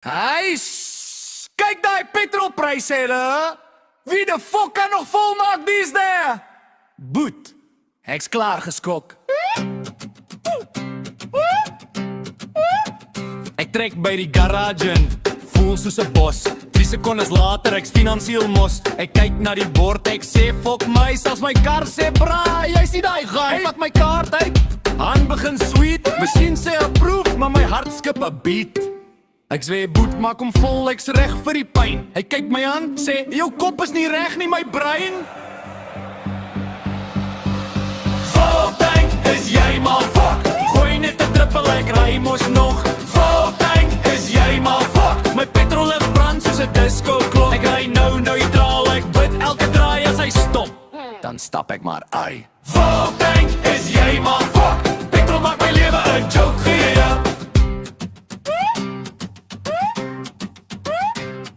Kyk daai petrolpryse, hè? Wie de fuck kan nog volmaak dis daar? Boet, ek's klaar geskok. Ek trek by die garage in, voel soos 'n bos. 3 sekondes later, ek's finansieel mos. Ek kyk na die bord, ek sê fuck my, selfs my kar sê bra. Jy sien daai guy, vat my kaart uit. Hand begin sweet, miskien sê approve, maar my hart skip 'n beat. Ek sê boet, maak hom vol, ek's reg vir die pyn. Hy kyk my aan, sê jou kop is nie reg nie, my brein. Voltank, is jy maar fuck. Gooi net 'n druppel, ek ry mos nog. Voltank, is jy maar fuck. My petrol het brand soos 'n disco klok. Ek ry nou neutraal, ek bid elke draai as hy stop. Dan stap ek maar ai. Voltank, is jy maar fuck. Petrol maak my lewe 'n joke, gee ja.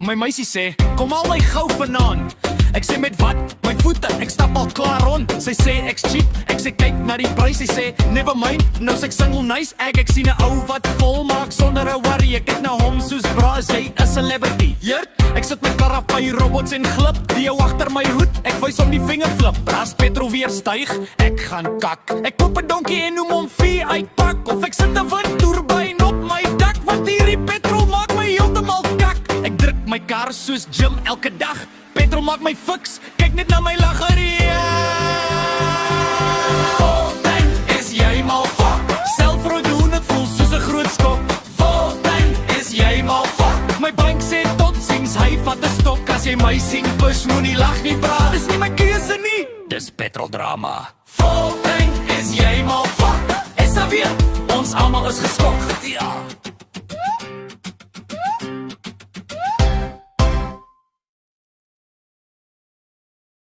My meisie sê, kom al my gou vanaand. Ek sê met wat? My voete, ek stap al klaar rond. Sy sê ek's cheap, ek sê kyk na die prys. Sy sê, never mind, nou sê ek single nice. Ek sien 'n ou wat vol maak sonder 'n worry. Ek kyk na hom soos bra, jy is 'n celebrity. Hier, ek sit my kar af by robots en glip. Die ou agter my hoed, ek wys om die vinger flip. As petrol weer styg, ek gaan kak. Ek koop 'n donkie en noem hom V uitpak. Of ek sit 'n windturbine op my dak, want hierdie petrol maak my heeltemal kak. Ek druk my kar soos gym elke dag. Petrol maak my fiks, kyk net na my laggerie. Voltank, is jy mal fuck. Selfrooi doen het voel soos 'n groot skok. Voltank, is jy mal fuck. My bank sê tot ziens, hy vat 'n stok. As jy my sien push, moenie lag nie bra. Dis nie my keuse nie, dis petroldrama. Voltank, is jy mal fuck. SAW, ons almal is geskok. Ja.